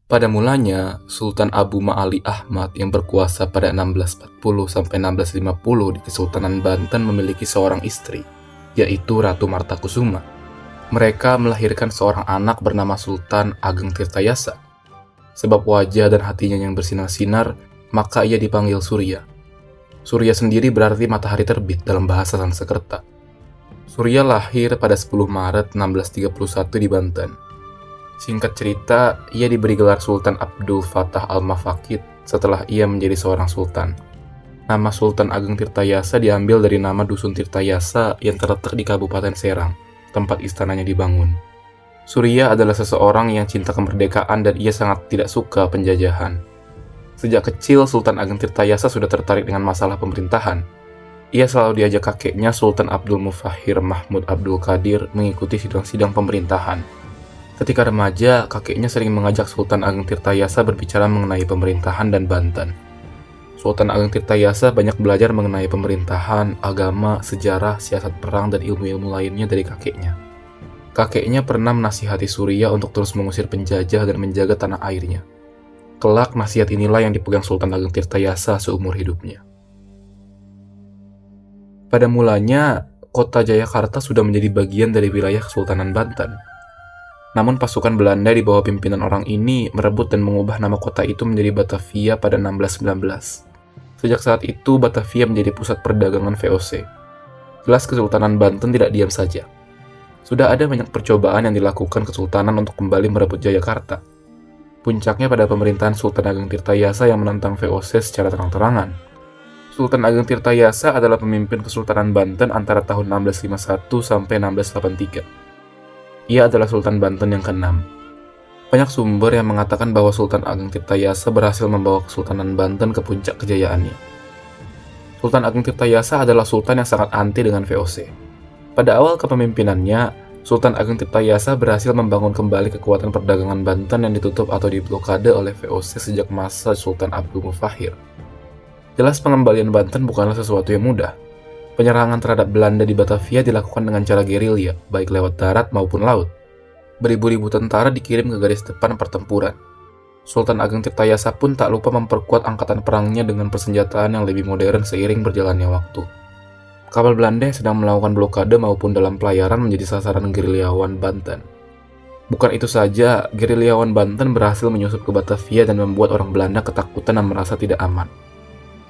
Pada mulanya, Sultan Abu Ma'ali Ahmad yang berkuasa pada 1640 sampai 1650 di Kesultanan Banten memiliki seorang istri, yaitu Ratu Martakusuma. Mereka melahirkan seorang anak bernama Sultan Ageng Tirtayasa. Sebab wajah dan hatinya yang bersinar-sinar, maka ia dipanggil Surya. Surya sendiri berarti matahari terbit dalam bahasa Sanskerta. Surya lahir pada 10 Maret 1631 di Banten. Singkat cerita, ia diberi gelar Sultan Abdul Fattah Al-Mafaqid setelah ia menjadi seorang sultan. Nama Sultan Ageng Tirtayasa diambil dari nama Dusun Tirtayasa yang terletak di Kabupaten Serang, tempat istananya dibangun. Surya adalah seseorang yang cinta kemerdekaan dan ia sangat tidak suka penjajahan. Sejak kecil, Sultan Ageng Tirtayasa sudah tertarik dengan masalah pemerintahan. Ia selalu diajak kakeknya Sultan Abdul Mufahhir Mahmud Abdul Qadir mengikuti sidang-sidang pemerintahan. Ketika remaja, kakeknya sering mengajak Sultan Ageng Tirtayasa berbicara mengenai pemerintahan dan Banten. Sultan Ageng Tirtayasa banyak belajar mengenai pemerintahan, agama, sejarah, siasat perang, dan ilmu-ilmu lainnya dari kakeknya. Kakeknya pernah menasihati Surya untuk terus mengusir penjajah dan menjaga tanah airnya. Kelak, nasihat inilah yang dipegang Sultan Ageng Tirtayasa seumur hidupnya. Pada mulanya, kota Jayakarta sudah menjadi bagian dari wilayah Kesultanan Banten. Namun pasukan Belanda di bawah pimpinan orang ini merebut dan mengubah nama kota itu menjadi Batavia pada 1619. Sejak saat itu, Batavia menjadi pusat perdagangan VOC. Jelas Kesultanan Banten tidak diam saja. Sudah ada banyak percobaan yang dilakukan Kesultanan untuk kembali merebut Jayakarta. Puncaknya pada pemerintahan Sultan Ageng Tirtayasa yang menentang VOC secara terang-terangan. Sultan Ageng Tirtayasa adalah pemimpin Kesultanan Banten antara tahun 1651 sampai 1683. Ia adalah Sultan Banten yang ke-6. Banyak sumber yang mengatakan bahwa Sultan Ageng Tirtayasa berhasil membawa Kesultanan Banten ke puncak kejayaannya. Sultan Ageng Tirtayasa adalah sultan yang sangat anti dengan VOC. Pada awal kepemimpinannya, Sultan Ageng Tirtayasa berhasil membangun kembali kekuatan perdagangan Banten yang ditutup atau diblokade oleh VOC sejak masa Sultan Abdul Mufahhir. Jelas pengembalian Banten bukanlah sesuatu yang mudah. Penyerangan terhadap Belanda di Batavia dilakukan dengan cara gerilya, baik lewat darat maupun laut. Beribu-ribu tentara dikirim ke garis depan pertempuran. Sultan Ageng Tirtayasa pun tak lupa memperkuat angkatan perangnya dengan persenjataan yang lebih modern seiring berjalannya waktu. Kapal Belanda yang sedang melakukan blokade maupun dalam pelayaran menjadi sasaran gerilyawan Banten. Bukan itu saja, gerilyawan Banten berhasil menyusup ke Batavia dan membuat orang Belanda ketakutan dan merasa tidak aman.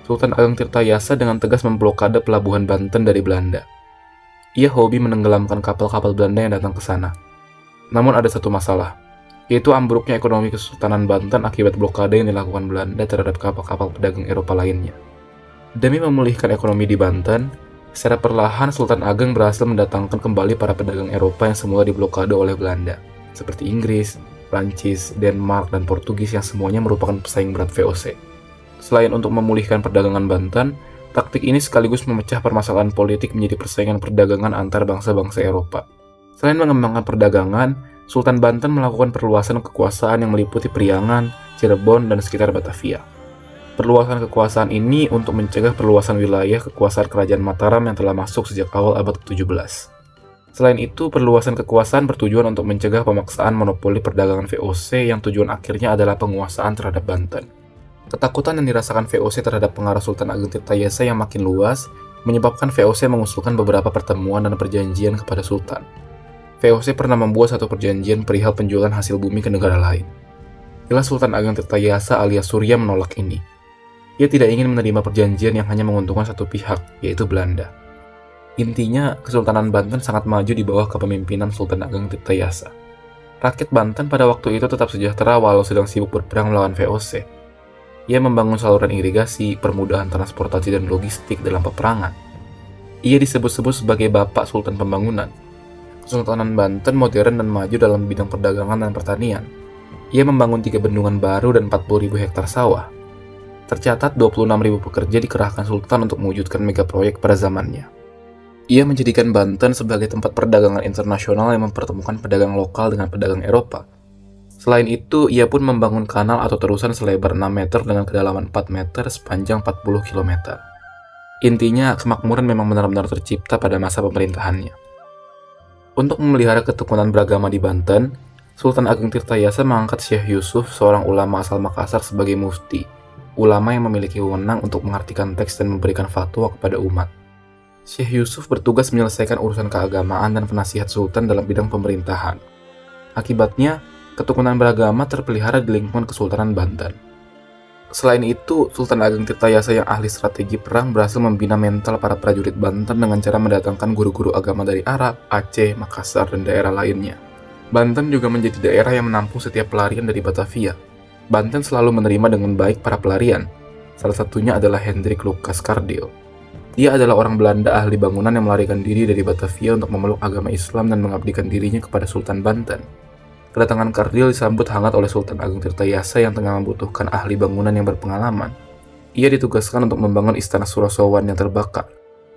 Sultan Ageng Tirtayasa dengan tegas memblokade pelabuhan Banten dari Belanda. Ia hobi menenggelamkan kapal-kapal Belanda yang datang ke sana. Namun ada satu masalah, yaitu ambruknya ekonomi Kesultanan Banten akibat blokade yang dilakukan Belanda terhadap kapal-kapal pedagang Eropa lainnya. Demi memulihkan ekonomi di Banten, secara perlahan Sultan Ageng berhasil mendatangkan kembali para pedagang Eropa yang semula diblokade oleh Belanda, seperti Inggris, Prancis, Denmark, dan Portugis yang semuanya merupakan pesaing berat VOC. Selain untuk memulihkan perdagangan Banten, taktik ini sekaligus memecah permasalahan politik menjadi persaingan perdagangan antar bangsa-bangsa Eropa. Selain mengembangkan perdagangan, Sultan Banten melakukan perluasan kekuasaan yang meliputi Priangan, Cirebon, dan sekitar Batavia. Perluasan kekuasaan ini untuk mencegah perluasan wilayah kekuasaan Kerajaan Mataram yang telah masuk sejak awal abad ke-17. Selain itu, perluasan kekuasaan bertujuan untuk mencegah pemaksaan monopoli perdagangan VOC yang tujuan akhirnya adalah penguasaan terhadap Banten. Ketakutan yang dirasakan VOC terhadap pengaruh Sultan Ageng Tirtayasa yang makin luas menyebabkan VOC mengusulkan beberapa pertemuan dan perjanjian kepada Sultan. VOC pernah membuat satu perjanjian perihal penjualan hasil bumi ke negara lain. Jelas Sultan Ageng Tirtayasa alias Surya menolak ini. Ia tidak ingin menerima perjanjian yang hanya menguntungkan satu pihak, yaitu Belanda. Intinya, Kesultanan Banten sangat maju di bawah kepemimpinan Sultan Ageng Tirtayasa. Rakyat Banten pada waktu itu tetap sejahtera walau sedang sibuk berperang melawan VOC. Ia membangun saluran irigasi, permudahan transportasi dan logistik dalam peperangan. Ia disebut-sebut sebagai Bapak Sultan Pembangunan. Kesultanan Banten modern dan maju dalam bidang perdagangan dan pertanian. Ia membangun 3 bendungan baru dan 40.000 hektar sawah. Tercatat 26.000 pekerja dikerahkan Sultan untuk mewujudkan megaproyek pada zamannya. Ia menjadikan Banten sebagai tempat perdagangan internasional yang mempertemukan pedagang lokal dengan pedagang Eropa. Selain itu, ia pun membangun kanal atau terusan selebar 6 meter dengan kedalaman 4 meter sepanjang 40 km. Intinya, kemakmuran memang benar-benar tercipta pada masa pemerintahannya. Untuk memelihara ketukunan beragama di Banten, Sultan Ageng Tirtayasa mengangkat Syekh Yusuf, seorang ulama asal Makassar, sebagai mufti, ulama yang memiliki wewenang untuk mengartikan teks dan memberikan fatwa kepada umat. Syekh Yusuf bertugas menyelesaikan urusan keagamaan dan penasihat sultan dalam bidang pemerintahan. Akibatnya, ketukunan beragama terpelihara di lingkungan Kesultanan Banten. Selain itu, Sultan Ageng Tirtayasa yang ahli strategi perang berhasil membina mental para prajurit Banten dengan cara mendatangkan guru-guru agama dari Arab, Aceh, Makassar, dan daerah lainnya. Banten juga menjadi daerah yang menampung setiap pelarian dari Batavia. Banten selalu menerima dengan baik para pelarian. Salah satunya adalah Hendrik Lucas Kardil. Dia adalah orang Belanda ahli bangunan yang melarikan diri dari Batavia untuk memeluk agama Islam dan mengabdikan dirinya kepada Sultan Banten. Kedatangan Kardil disambut hangat oleh Sultan Ageng Tirtayasa yang tengah membutuhkan ahli bangunan yang berpengalaman. Ia ditugaskan untuk membangun istana Surosowan yang terbakar.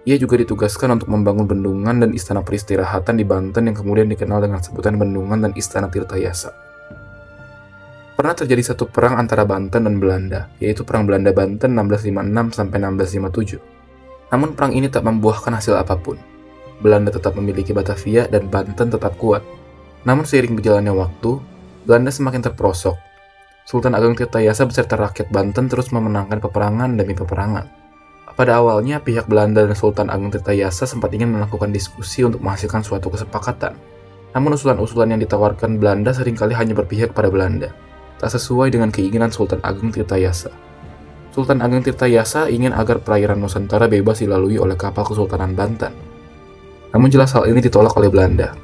Ia juga ditugaskan untuk membangun bendungan dan istana peristirahatan di Banten yang kemudian dikenal dengan sebutan Bendungan dan Istana Tirtayasa. Pernah terjadi satu perang antara Banten dan Belanda, yaitu Perang Belanda-Banten 1656 sampai 1657. Namun perang ini tak membuahkan hasil apapun. Belanda tetap memiliki Batavia dan Banten tetap kuat. Namun seiring berjalannya waktu, Belanda semakin terperosok. Sultan Ageng Tirtayasa beserta rakyat Banten terus memenangkan peperangan demi peperangan. Pada awalnya, pihak Belanda dan Sultan Ageng Tirtayasa sempat ingin melakukan diskusi untuk menghasilkan suatu kesepakatan. Namun usulan-usulan yang ditawarkan Belanda seringkali hanya berpihak pada Belanda, tak sesuai dengan keinginan Sultan Ageng Tirtayasa. Sultan Ageng Tirtayasa ingin agar perairan Nusantara bebas dilalui oleh kapal Kesultanan Banten. Namun jelas hal ini ditolak oleh Belanda.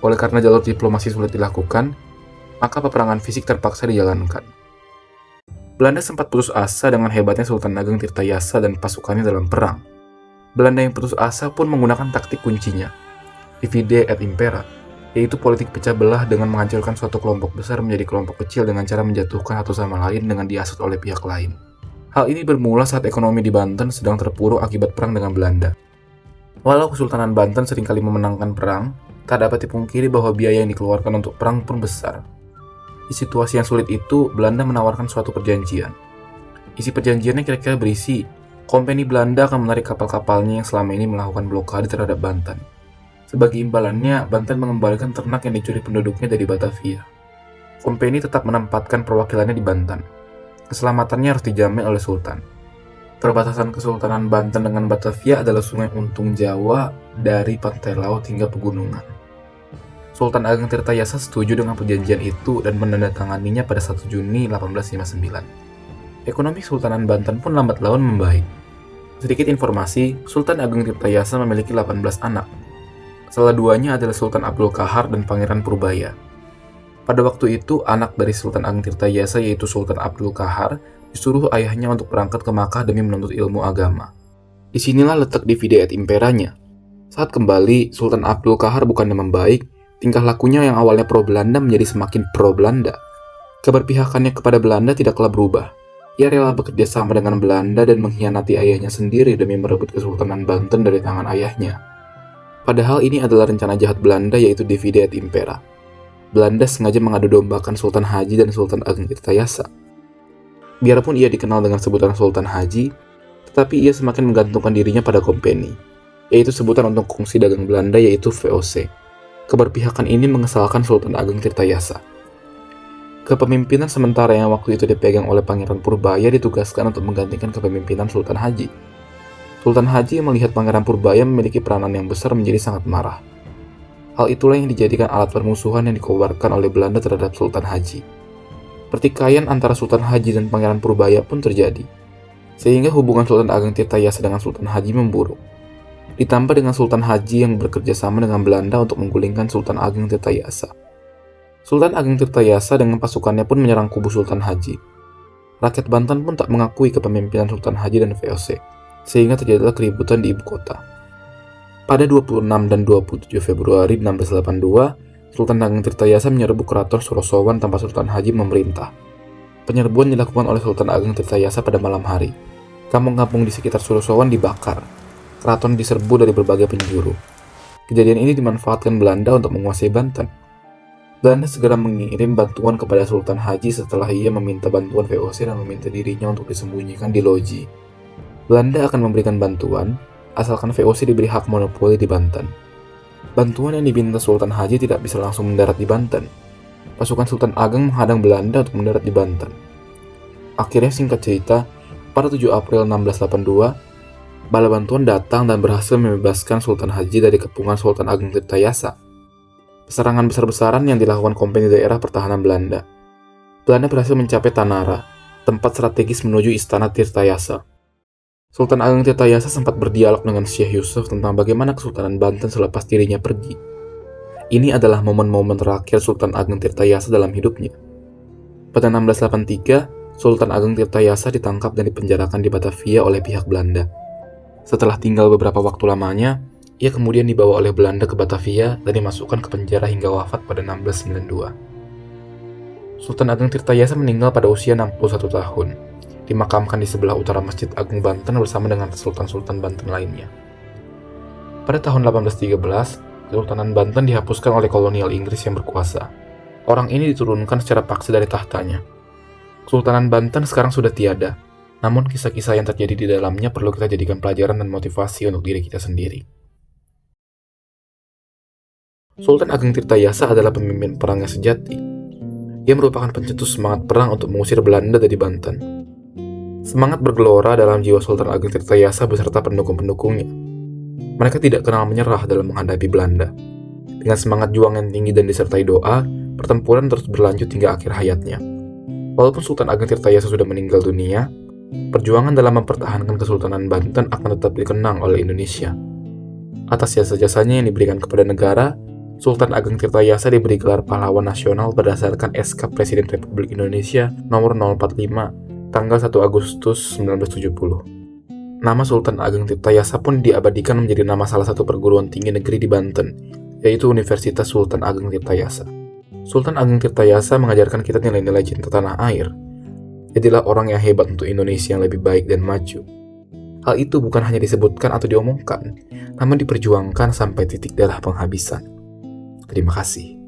Oleh karena jalur diplomasi sulit dilakukan, maka peperangan fisik terpaksa dijalankan. Belanda sempat putus asa dengan hebatnya Sultan Ageng Tirtayasa dan pasukannya dalam perang. Belanda yang putus asa pun menggunakan taktik kuncinya, divide et impera, yaitu politik pecah belah dengan menghancurkan suatu kelompok besar menjadi kelompok kecil dengan cara menjatuhkan satu sama lain dengan dihasut oleh pihak lain. Hal ini bermula saat ekonomi di Banten sedang terpuruk akibat perang dengan Belanda. Walau Kesultanan Banten seringkali memenangkan perang, tak dapat dipungkiri bahwa biaya yang dikeluarkan untuk perang pun besar. Di situasi yang sulit itu, Belanda menawarkan suatu perjanjian. Isi perjanjiannya kira-kira berisi, kompeni Belanda akan menarik kapal-kapalnya yang selama ini melakukan blokade terhadap Banten. Sebagai imbalannya, Banten mengembalikan ternak yang dicuri penduduknya dari Batavia. Kompeni tetap menempatkan perwakilannya di Banten. Keselamatannya harus dijamin oleh Sultan. Perbatasan Kesultanan Banten dengan Batavia adalah Sungai Untung Jawa dari pantai laut hingga pegunungan. Sultan Ageng Tirtayasa setuju dengan perjanjian itu dan menandatanganinya pada 1 Juni 1859. Ekonomi Kesultanan Banten pun lambat laun membaik. Sedikit informasi, Sultan Ageng Tirtayasa memiliki 18 anak. Salah duanya adalah Sultan Abdul Qahar dan Pangeran Purbaya. Pada waktu itu, anak dari Sultan Ageng Tirtayasa yaitu Sultan Abdul Qahar disuruh ayahnya untuk berangkat ke Makkah demi menuntut ilmu agama. Disinilah letak divide et imperanya. Saat kembali, Sultan Abdul Qahar bukannya membaik, tingkah lakunya yang awalnya pro-Belanda menjadi semakin pro-Belanda. Keberpihakannya kepada Belanda tidaklah berubah. Ia rela bekerja sama dengan Belanda dan mengkhianati ayahnya sendiri demi merebut Kesultanan Banten dari tangan ayahnya. Padahal ini adalah rencana jahat Belanda yaitu divide et impera. Belanda sengaja mengadu dombakan Sultan Haji dan Sultan Ageng Tirtayasa. Biarpun ia dikenal dengan sebutan Sultan Haji, tetapi ia semakin menggantungkan dirinya pada kompeni, yaitu sebutan untuk kongsi dagang Belanda yaitu VOC. Keberpihakan ini mengesalkan Sultan Ageng Tirtayasa. Kepemimpinan sementara yang waktu itu dipegang oleh Pangeran Purbaya ditugaskan untuk menggantikan kepemimpinan Sultan Haji. Sultan Haji melihat Pangeran Purbaya memiliki peranan yang besar menjadi sangat marah. Hal itulah yang dijadikan alat permusuhan yang dikobarkan oleh Belanda terhadap Sultan Haji. Pertikaian antara Sultan Haji dan Pangeran Purbaya pun terjadi, sehingga hubungan Sultan Ageng Tirtayasa dengan Sultan Haji memburuk. Ditambah dengan Sultan Haji yang bekerja sama dengan Belanda untuk menggulingkan Sultan Ageng Tirtayasa. Sultan Ageng Tirtayasa dengan pasukannya pun menyerang kubu Sultan Haji. Rakyat Banten pun tak mengakui kepemimpinan Sultan Haji dan VOC, sehingga terjadilah keributan di ibu kota. Pada 26 dan 27 Februari 1682, Sultan Ageng Tirtayasa menyerbu keraton Surosowan tanpa Sultan Haji memerintah. Penyerbuan dilakukan oleh Sultan Ageng Tirtayasa pada malam hari. Kampung-kampung di sekitar Surosowan dibakar. Keraton diserbu dari berbagai penjuru. Kejadian ini dimanfaatkan Belanda untuk menguasai Banten. Belanda segera mengirim bantuan kepada Sultan Haji setelah ia meminta bantuan VOC dan meminta dirinya untuk disembunyikan di loji. Belanda akan memberikan bantuan, asalkan VOC diberi hak monopoli di Banten. Bantuan yang diminta Sultan Haji tidak bisa langsung mendarat di Banten. pasukan Sultan Ageng menghadang Belanda untuk mendarat di Banten. Akhirnya singkat cerita, pada 7 April 1682, bala bantuan datang dan berhasil membebaskan Sultan Haji dari kepungan Sultan Ageng Tirtayasa. Serangan besar-besaran yang dilakukan kompeni daerah pertahanan Belanda. Belanda berhasil mencapai Tanara, tempat strategis menuju istana Tirtayasa. Sultan Ageng Tirtayasa sempat berdialog dengan Syekh Yusuf tentang bagaimana Kesultanan Banten selepas dirinya pergi. Ini adalah momen-momen terakhir Sultan Ageng Tirtayasa dalam hidupnya. Pada 1683, Sultan Ageng Tirtayasa ditangkap dan dipenjarakan di Batavia oleh pihak Belanda. Setelah tinggal beberapa waktu lamanya, ia kemudian dibawa oleh Belanda ke Batavia dan dimasukkan ke penjara hingga wafat pada 1692. Sultan Ageng Tirtayasa meninggal pada usia 61 tahun, dimakamkan di sebelah utara Masjid Agung Banten bersama dengan sultan-sultan Banten lainnya. Pada tahun 1813, Kesultanan Banten dihapuskan oleh kolonial Inggris yang berkuasa. Orang ini diturunkan secara paksa dari tahtanya. Kesultanan Banten sekarang sudah tiada, namun kisah-kisah yang terjadi di dalamnya perlu kita jadikan pelajaran dan motivasi untuk diri kita sendiri. Sultan Ageng Tirtayasa adalah pemimpin perang yang sejati. Ia merupakan pencetus semangat perang untuk mengusir Belanda dari Banten. Semangat bergelora dalam jiwa Sultan Ageng Tirtayasa beserta pendukung-pendukungnya. Mereka tidak kenal menyerah dalam menghadapi Belanda. Dengan semangat juang yang tinggi dan disertai doa, pertempuran terus berlanjut hingga akhir hayatnya. Walaupun Sultan Ageng Tirtayasa sudah meninggal dunia, perjuangan dalam mempertahankan Kesultanan Banten akan tetap dikenang oleh Indonesia. Atas jasa-jasanya yang diberikan kepada negara, Sultan Ageng Tirtayasa diberi gelar pahlawan nasional berdasarkan SK Presiden Republik Indonesia nomor 045 tanggal 1 Agustus 1970. Nama Sultan Ageng Tirtayasa pun diabadikan menjadi nama salah satu perguruan tinggi negeri di Banten, yaitu Universitas Sultan Ageng Tirtayasa. Sultan Ageng Tirtayasa mengajarkan kita nilai-nilai cinta tanah air. Jadilah orang yang hebat untuk Indonesia yang lebih baik dan maju. Hal itu bukan hanya disebutkan atau diomongkan, namun diperjuangkan sampai titik darah penghabisan. Terima kasih.